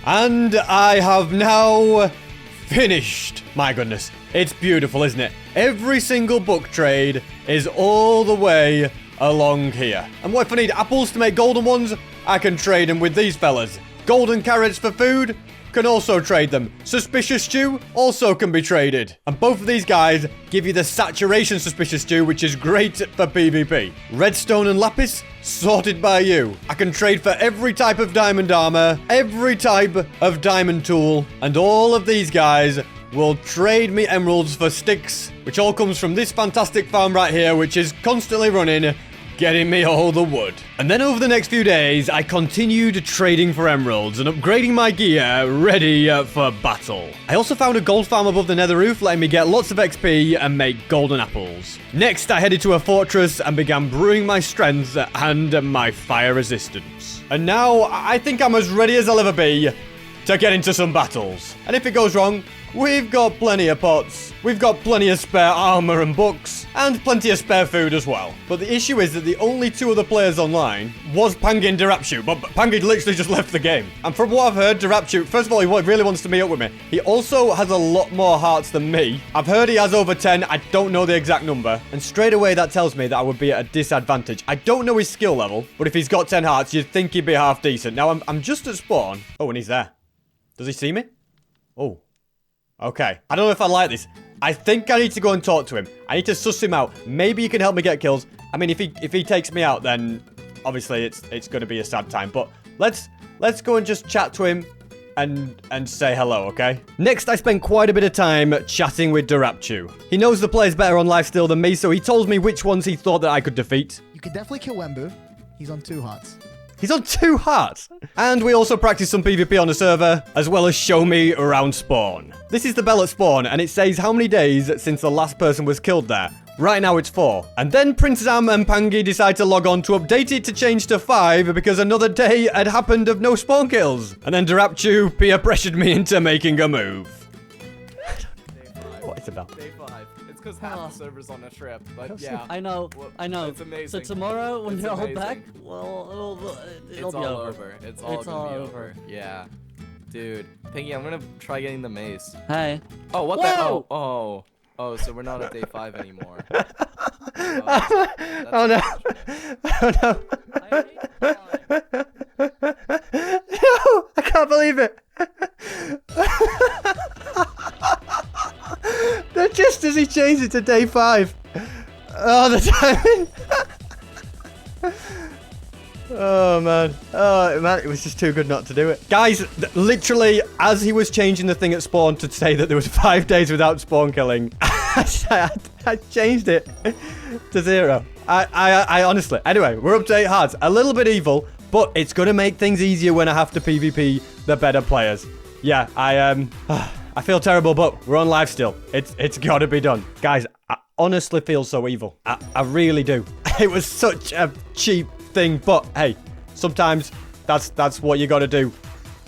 And I have now finished. My goodness, it's beautiful, isn't it? Every single book trade is all the way along here. And what if I need apples to make golden ones? I can trade them with these fellas. Golden carrots for food, can also trade them. Suspicious stew also can be traded. And both of these guys give you the saturation suspicious stew, which is great for PvP. Redstone and lapis, sorted by you. I can trade for every type of diamond armor, every type of diamond tool, and all of these guys will trade me emeralds for sticks, which all comes from this fantastic farm right here, which is constantly running getting me all the wood. And then over the next few days, I continued trading for emeralds and upgrading my gear ready for battle. I also found a gold farm above the nether roof, letting me get lots of XP and make golden apples. Next, I headed to a fortress and began brewing my strength and my fire resistance. And now, I think I'm as ready as I'll ever be to get into some battles. And if it goes wrong, we've got plenty of pots, we've got plenty of spare armor and books, and plenty of spare food as well. But the issue is that the only two other players online was Pangy and Derapchu, but Pangy literally just left the game. And from what I've heard, Derapchu, first of all, he really wants to meet up with me. He also has a lot more hearts than me. I've heard he has over 10, I don't know the exact number. And straight away that tells me that I would be at a disadvantage. I don't know his skill level, but if he's got 10 hearts, you'd think he'd be half decent. Now, I'm just at spawn. Oh, and he's there. Does he see me? Oh. Okay. I don't know if I like this. I think I need to go and talk to him. I need to suss him out. Maybe he can help me get kills. I mean, if he takes me out, then obviously it's going to be a sad time. But let's go and just chat to him and say hello, okay? Next, I spent quite a bit of time chatting with Derapchu. He knows the players better on Lifesteal than me, so he told me which ones he thought that I could defeat. You could definitely kill Wembu. He's on 2 hearts. He's on 2 hearts. And we also practiced some PvP on the server, as well as show me around spawn. This is the bell at spawn, and it says how many days since the last person was killed there. Right now it's 4. And then PrinceZam and Pangy decide to log on to update it to change to 5 because another day had happened of no spawn kills. And then Derapchu peer pressured me into making a move. What is it about? Day 5. It's because half the server's on a trip, but yeah. I know. It's amazing. So tomorrow, when It's you're all amazing. back, well, it'll It's be all over. over. It's all gonna be over. Yeah. Dude. Pinky, I'm gonna try getting the mace. Hey. Oh, what Whoa! the? Oh, so we're not at day 5 anymore. Oh no. Oh no. No, I can't believe it. That just as he changed it to day 5. Oh, the timing. Oh man. Oh man, it was just too good not to do it. Guys, literally as he was changing the thing at spawn to say that there was 5 days without spawn killing, I changed it to 0. I honestly. Anyway, we're up to 8 hearts. A little bit evil, but it's gonna make things easier when I have to PvP the better players. Yeah, I feel terrible, but we're on Lifesteal. It's gotta be done. Guys, I honestly feel so evil. I really do. It was such a cheap thing, but hey, sometimes that's what you gotta do.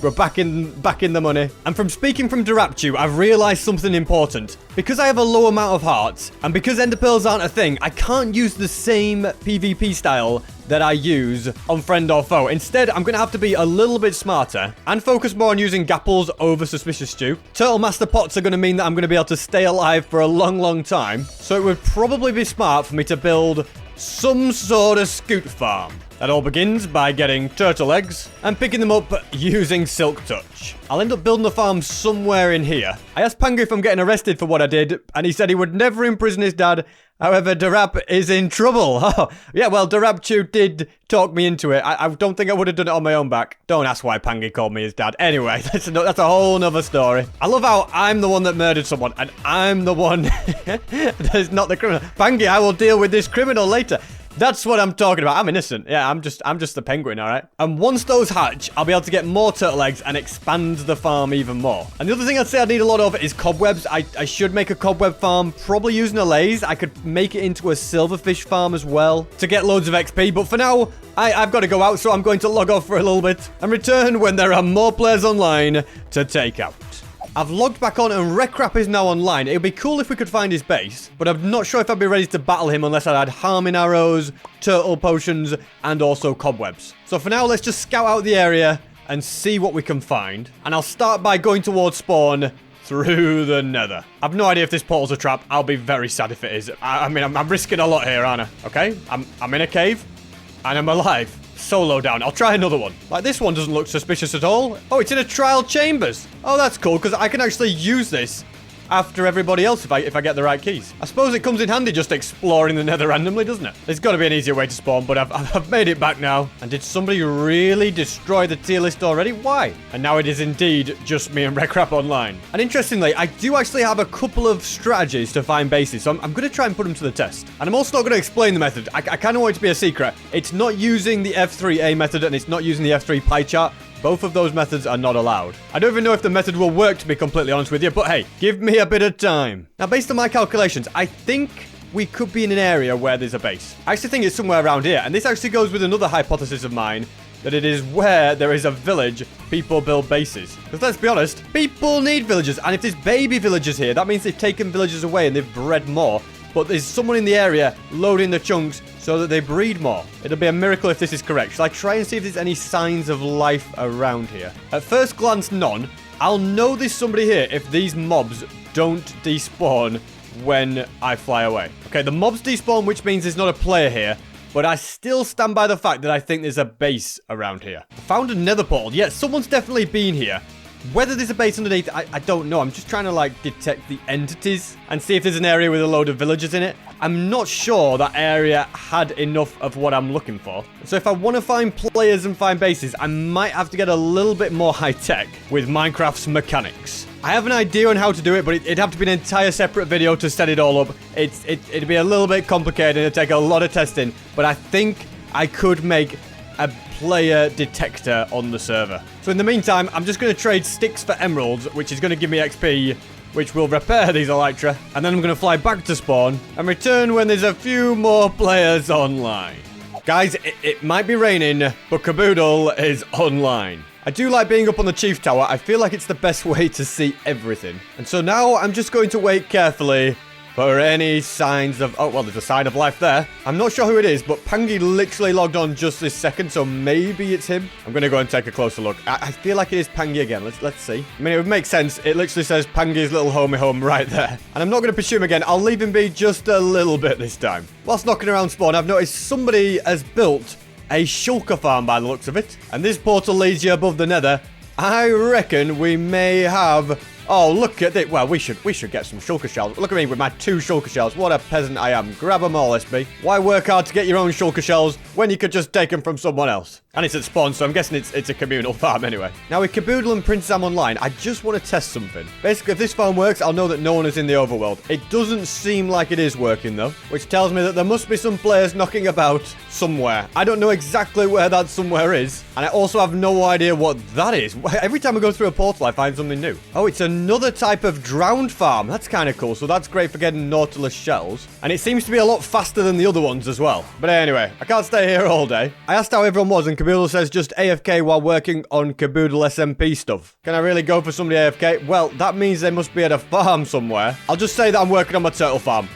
We're back in the money. And from speaking from Derapchu, I've realized something important. Because I have a low amount of hearts, and because ender pearls aren't a thing, I can't use the same PvP style that I use on friend or foe. Instead, I'm gonna have to be a little bit smarter and focus more on using gapples over suspicious stew. Turtle master pots are gonna mean that I'm gonna be able to stay alive for a long time. So it would probably be smart for me to build some sort of scoot farm. That all begins by getting turtle eggs and picking them up using Silk Touch. I'll end up building the farm somewhere in here. I asked Pangu if I'm getting arrested for what I did, and he said he would never imprison his dad. However, Derap is in trouble. Oh, yeah, well, Derapchu did talk me into it. I don't think I would have done it on my own back. Don't ask why Pangy called me his dad. Anyway, that's a whole nother story. I love how I'm the one that murdered someone, and I'm the one that's not the criminal. Pangy, I will deal with this criminal later. That's what I'm talking about. I'm innocent. Yeah, I'm just the penguin, all right? And once those hatch, I'll be able to get more turtle eggs and expand the farm even more. And the other thing I'd say I need a lot of is cobwebs. I should make a cobweb farm, probably using a laze. I could make it into a silverfish farm as well to get loads of XP. But for now, I've got to go out, so I'm going to log off for a little bit and return when there are more players online to take out. I've logged back on and Wreckrap is now online. It would be cool if we could find his base, but I'm not sure if I'd be ready to battle him unless I had harming arrows, turtle potions, and also cobwebs. So for now, let's just scout out the area and see what we can find. And I'll start by going towards spawn through the nether. I've no idea if this portal's a trap. I'll be very sad if it is. I mean, I'm risking a lot here, aren't I? Okay, I'm in a cave and I'm alive. Solo down. I'll try another one. Like, this one doesn't look suspicious at all. Oh, it's in a trial chambers. Oh, that's cool, because I can actually use this after everybody else if I get the right keys. I suppose it comes in handy just exploring the nether randomly, doesn't it? There's got to be an easier way to spawn, but I've made it back now. And did somebody really destroy the tier list already? Why? And now it is indeed just me and Wreckrap online. And interestingly, I do actually have a couple of strategies to find bases, so I'm going to try and put them to the test. And I'm also not going to explain the method. I kind of want it to be a secret. It's not using the F3A method, and it's not using the F3 pie chart. Both of those methods are not allowed. I don't even know if the method will work, to be completely honest with you, but hey, give me a bit of time. Now, based on my calculations, I think we could be in an area where there's a base. I actually think it's somewhere around here, and this actually goes with another hypothesis of mine, that it is where there is a village, people build bases. Because let's be honest, people need villages, and if there's baby villagers here, that means they've taken villagers away and they've bred more. But there's someone in the area loading the chunks so that they breed more. It'll be a miracle if this is correct. Shall I try and see if there's any signs of life around here? At first glance, none. I'll know there's somebody here if these mobs don't despawn when I fly away. Okay, the mobs despawn, which means there's not a player here. But I still stand by the fact that I think there's a base around here. I found a nether portal. Yeah, someone's definitely been here. Whether there's a base underneath, I don't know. I'm just trying to, like, detect the entities and see if there's an area with a load of villagers in it. I'm not sure that area had enough of what I'm looking for. So if I want to find players and find bases, I might have to get a little bit more high-tech with Minecraft's mechanics. I have an idea on how to do it, but it'd have to be an entire separate video to set it all up. It'd be a little bit complicated. It'd take a lot of testing, but I think I could make a player detector on the server. So in the meantime, I'm just going to trade sticks for emeralds, which is going to give me XP, which will repair these Elytra, and then I'm going to fly back to spawn and return when there's a few more players online. Guys, it might be raining, but Caboodle is online. I do like being up on the chief tower. I feel like it's the best way to see everything. And so now I'm just going to wait carefully for any signs of... Oh, well, there's a sign of life there. I'm not sure who it is, but Pangy literally logged on just this second, so maybe it's him. I'm going to go and take a closer look. I feel like it is Pangy again. Let's see. I mean, it would make sense. It literally says Pangy's little homie home right there. And I'm not going to pursue him again. I'll leave him be just a little bit this time. Whilst knocking around spawn, I've noticed somebody has built a shulker farm by the looks of it. And this portal leads you above the nether. I reckon we may have... Oh, look at it. Well, we should get some shulker shells. Look at me with my 2 shulker shells. What a peasant I am. Grab them all, SB. Why work hard to get your own shulker shells when you could just take them from someone else? And it's at spawn, so I'm guessing it's a communal farm anyway. Now, with Caboodle and PrinceZam online, I just want to test something. Basically, if this farm works, I'll know that no one is in the overworld. It doesn't seem like it is working, though, which tells me that there must be some players knocking about somewhere. I don't know exactly where that somewhere is, and I also have no idea what that is. Every time I go through a portal, I find something new. Oh, it's another type of drowned farm. That's kind of cool, so that's great for getting Nautilus shells. And it seems to be a lot faster than the other ones as well. But anyway, I can't stay here all day. I asked how everyone was, and Caboodle says just AFK while working on Caboodle SMP stuff. Can I really go for somebody AFK? Well, that means they must be at a farm somewhere. I'll just say that I'm working on my turtle farm.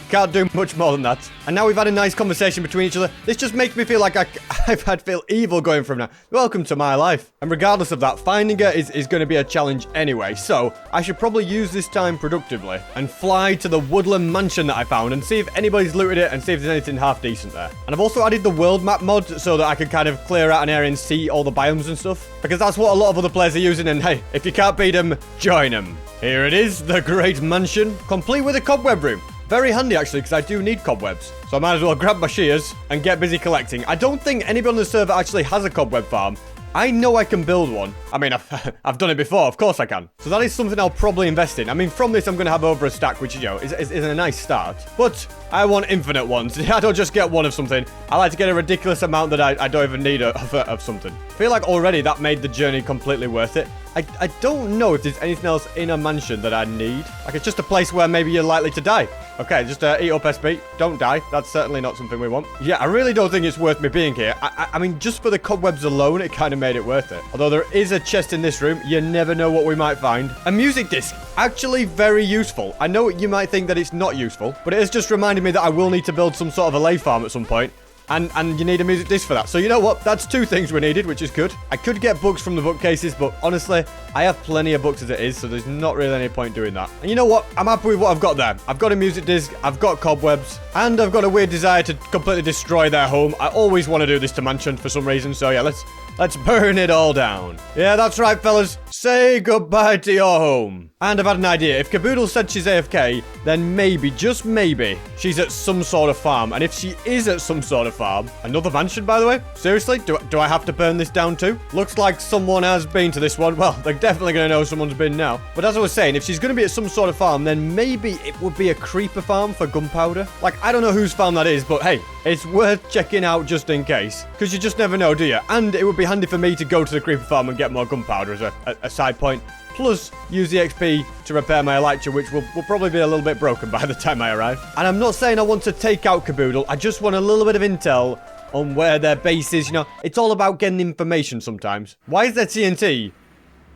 Can't do much more than that. And now we've had a nice conversation between each other. This just makes me feel like I've had feel evil going from now. Welcome to my life. And regardless of that, finding her is going to be a challenge anyway. So I should probably use this time productively and fly to the woodland mansion that I found and see if anybody's looted it and see if there's anything half decent there. And I've also added the world map mod so that I can kind of clear out an area and see all the biomes and stuff. Because that's what a lot of other players are using. And hey, if you can't beat them, join them. Here it is, the great mansion, complete with a cobweb room. Very handy, actually, because I do need cobwebs. So I might as well grab my shears and get busy collecting. I don't think anybody on the server actually has a cobweb farm. I know I can build one. I mean, I've done it before. Of course I can. So that is something I'll probably invest in. I mean, from this, I'm going to have over a stack, which, you know, is a nice start. But I want infinite ones. I don't just get one of something. I like to get a ridiculous amount that I don't even need of something. I feel like already that made the journey completely worth it. I don't know if there's anything else in a mansion that I need. Like, it's just a place where maybe you're likely to die. Okay, just eat up SB. Don't die. That's certainly not something we want. Yeah, I really don't think it's worth me being here. I mean, just for the cobwebs alone, it kind of made it worth it. Although there is a chest in this room, you never know what we might find. A music disc. Actually very useful. I know you might think that it's not useful, but it has just reminded me that I will need to build some sort of a lay farm at some point. And you need a music disc for that. So you know what? That's 2 things we needed, which is good. I could get books from the bookcases, but honestly, I have plenty of books as it is, so there's not really any point doing that. And you know what? I'm happy with what I've got there. I've got a music disc, I've got cobwebs, and I've got a weird desire to completely destroy their home. I always want to do this to Mansion for some reason, so yeah, let's burn it all down. Yeah, that's right, fellas. Say goodbye to your home. And I've had an idea. If Caboodle said she's AFK, then maybe, just maybe, she's at some sort of farm. And if she is at some sort of farm, another mansion, by the way? Seriously? Do I have to burn this down too? Looks like someone has been to this one. Well, they're definitely going to know someone's been now. But as I was saying, if she's going to be at some sort of farm, then maybe it would be a creeper farm for gunpowder. Like, I don't know whose farm that is, but hey, it's worth checking out just in case. Because you just never know, do you? And it would be handy for me to go to the creeper farm and get more gunpowder as a side point. Plus, use the XP to repair my Elytra, which will probably be a little bit broken by the time I arrive. And I'm not saying I want to take out Caboodle. I just want a little bit of intel on where their base is. You know, it's all about getting information sometimes. Why is there TNT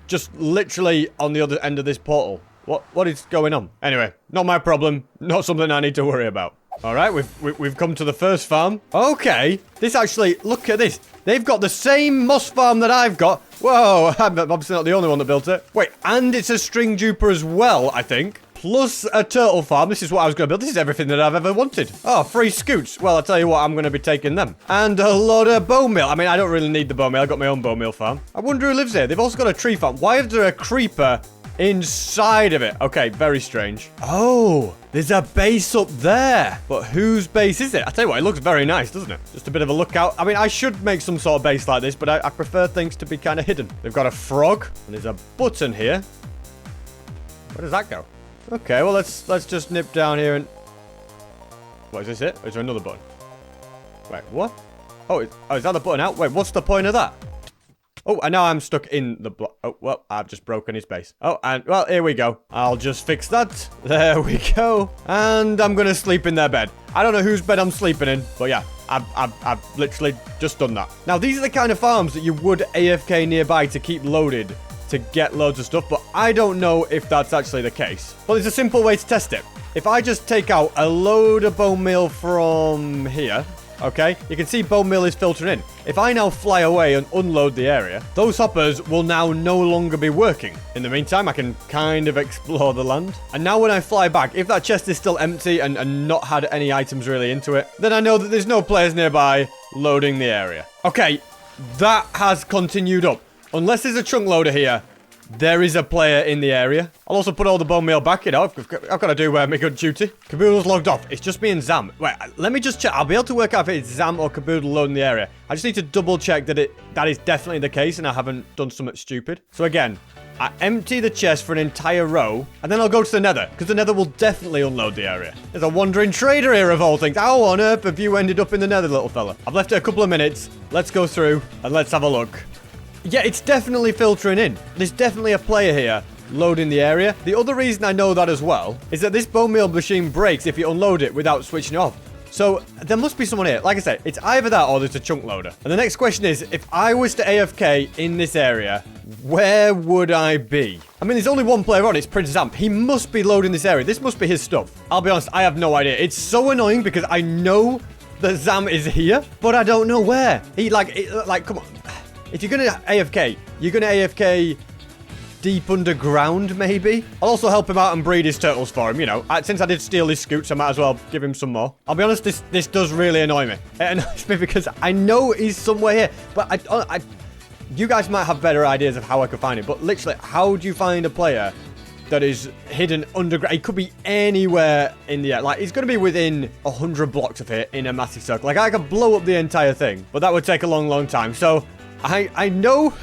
just literally on the other end of this portal? What is going on? Anyway, not my problem. Not something I need to worry about. All right, we've come to the first farm. Okay, this actually, look at this. They've got the same moss farm that I've got. Whoa, I'm obviously not the only one that built it. Wait, and it's a string duper as well, I think. Plus a turtle farm. This is what I was going to build. This is everything that I've ever wanted. Oh, free scoots. Well, I'll tell you what, I'm going to be taking them. And a lot of bone meal. I mean, I don't really need the bone meal. I've got my own bone meal farm. I wonder who lives here. They've also got a tree farm. Why is there a creeper inside of it? Okay, very strange. Oh, there's a base up there. But whose base is it? I tell you what, it looks very nice, doesn't it? Just a bit of a lookout. I mean, I should make some sort of base like this, but I prefer things to be kind of hidden. They've got a frog, and there's a button here. Where does that go? Okay, well, let's just nip down here and... What, is this it? Or is there another button? Wait, what? Oh, is that the button out? Wait, what's the point of that? Oh, and now I'm stuck in the block. Oh, well, I've just broken his base. Oh, and, well, here we go. I'll just fix that. There we go. And I'm gonna sleep in their bed. I don't know whose bed I'm sleeping in, but yeah, I've literally just done that. Now, these are the kind of farms that you would AFK nearby to keep loaded to get loads of stuff, but I don't know if that's actually the case. Well, there's a simple way to test it. If I just take out a load of bone meal from here, okay, you can see bone meal is filtering in. If I now fly away and unload the area, those hoppers will now no longer be working. In the meantime, I can kind of explore the land. And now when I fly back, if that chest is still empty and not had any items really into it, then I know that there's no players nearby loading the area. Okay, that has continued up. Unless there's a chunk loader here, there is a player in the area. I'll also put all the bone meal back, you know. I've got to do my good duty. Caboodle's logged off. It's just me and Zam. Wait, let me just check. I'll be able to work out if it's Zam or Caboodle loading the area. I just need to double check that that is definitely the case and I haven't done something stupid. So again, I empty the chest for an entire row, and then I'll go to the nether, because the nether will definitely unload the area. There's a wandering trader here of all things. How on earth have you ended up in the nether, little fella? I've left it a couple of minutes. Let's go through and let's have a look. Yeah, it's definitely filtering in. There's definitely a player here loading the area. The other reason I know that as well is that this bone meal machine breaks if you unload it without switching it off. So there must be someone here. Like I said, it's either that or there's a chunk loader. And the next question is, if I was to AFK in this area, where would I be? I mean, there's only one player on. It's PrinceZam. He must be loading this area. This must be his stuff. I'll be honest, I have no idea. It's so annoying because I know that Zam is here, but I don't know where. Come on. If you're going to AFK, you're going to AFK deep underground, maybe? I'll also help him out and breed his turtles for him, you know. Since I did steal his scoots, I might as well give him some more. I'll be honest, this does really annoy me. It annoys me because I know he's somewhere here, but you guys might have better ideas of how I could find him, but literally, how do you find a player that is hidden underground? He could be anywhere in the air. Like, he's going to be within 100 blocks of here in a massive circle. Like, I could blow up the entire thing, but that would take a long, long time. So I know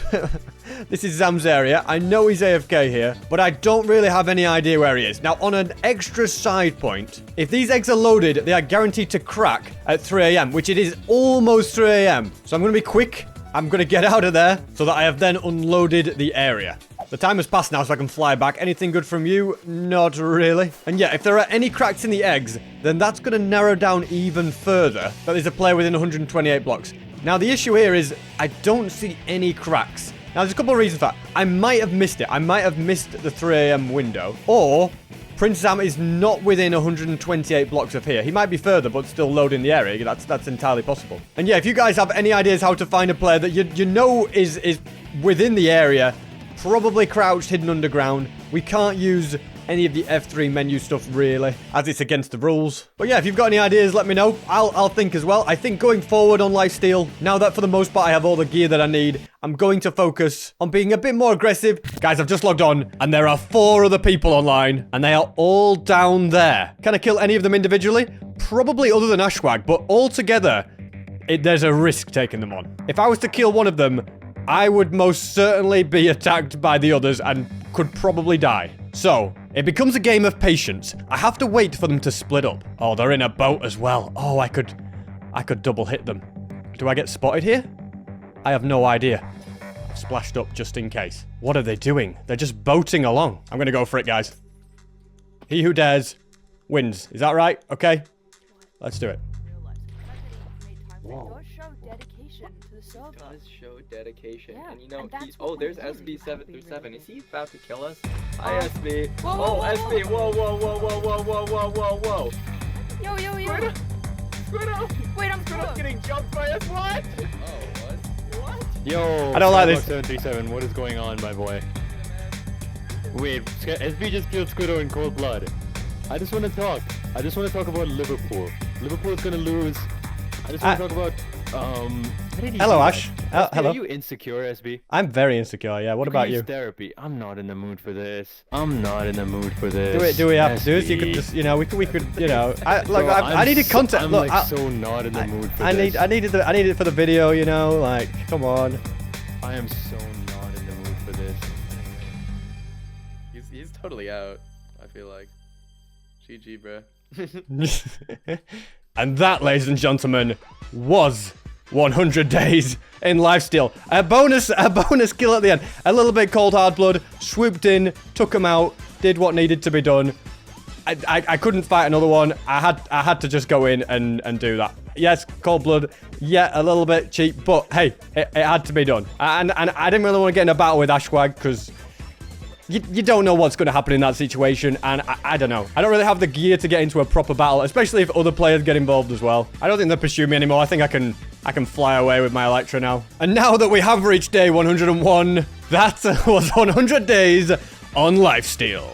this is Zam's area. I know he's AFK here, but I don't really have any idea where he is. Now, on an extra side point, if these eggs are loaded, they are guaranteed to crack at 3 a.m., which it is almost 3 a.m. So I'm going to be quick. I'm going to get out of there so that I have then unloaded the area. The time has passed now, so I can fly back. Anything good from you? Not really. And yeah, if there are any cracks in the eggs, then that's going to narrow down even further that there's a player within 128 blocks. Now, the issue here is I don't see any cracks. Now, there's a couple of reasons for that. I might have missed it. I might have missed the 3 a.m. window. Or PrinceZam is not within 128 blocks of here. He might be further, but still loading the area. That's entirely possible. And yeah, if you guys have any ideas how to find a player that you know is within the area, probably crouched, hidden underground, we can't use any of the F3 menu stuff really, as it's against the rules. But yeah, if you've got any ideas, let me know. I'll think as well. I think going forward on Lifesteal, now that for the most part I have all the gear that I need, I'm going to focus on being a bit more aggressive. Guys, I've just logged on, and there are 4 other people online, and they are all down there. Can I kill any of them individually? Probably other than Ashwag, but all together, there's a risk taking them on. If I was to kill one of them, I would most certainly be attacked by the others and could probably die. So, it becomes a game of patience. I have to wait for them to split up. Oh, they're in a boat as well. Oh, I could double hit them. Do I get spotted here? I have no idea. I've splashed up just in case. What are they doing? They're just boating along. I'm gonna go for it, guys. He who dares wins. Is that right? Okay. Let's do it. Whoa. Does show dedication to the server. Does show dedication. Yeah, and you know, and that's what there's we're SB 737. really Is he about to kill us? Hi, SB. Whoa, whoa, whoa, SB. Whoa, whoa, whoa, whoa, whoa, whoa, whoa, whoa, whoa. Yo. Squirtle. Wait, I'm Squirtle's getting jumped by us. What? Oh, what? Yo, I don't like this. 737, what is going on, my boy? Wait, SB just killed Squirtle in cold blood. I just want to talk. I just want to talk about Liverpool. Liverpool's gonna lose. I just want to talk about, Hello, Ash. Hello. Are you insecure, SB? I'm very insecure, yeah. What about you? Therapy. I'm not in the mood for this. I'm not in the mood for this. Do we have to do this? You could SB. just, you know, we could, you know. I Bro, needed content. I'm Look, like so not in the mood for this. I needed it for the video, you know. Like, come on. I am so not in the mood for this. He's totally out. I feel like. GG, bro. And that, ladies and gentlemen, was 100 days in Lifesteal. A bonus kill at the end. A little bit cold hard blood. Swooped in, took him out, did what needed to be done. I couldn't fight another one. I had to just go in and do that. Yes, cold blood. Yeah, a little bit cheap, but hey, it had to be done. And I didn't really want to get in a battle with Ashwag because you don't know what's going to happen in that situation, and I don't know. I don't really have the gear to get into a proper battle, especially if other players get involved as well. I don't think they'll pursue me anymore. I think I can fly away with my Elytra now. And now that we have reached day 101, that was 100 days on Lifesteal.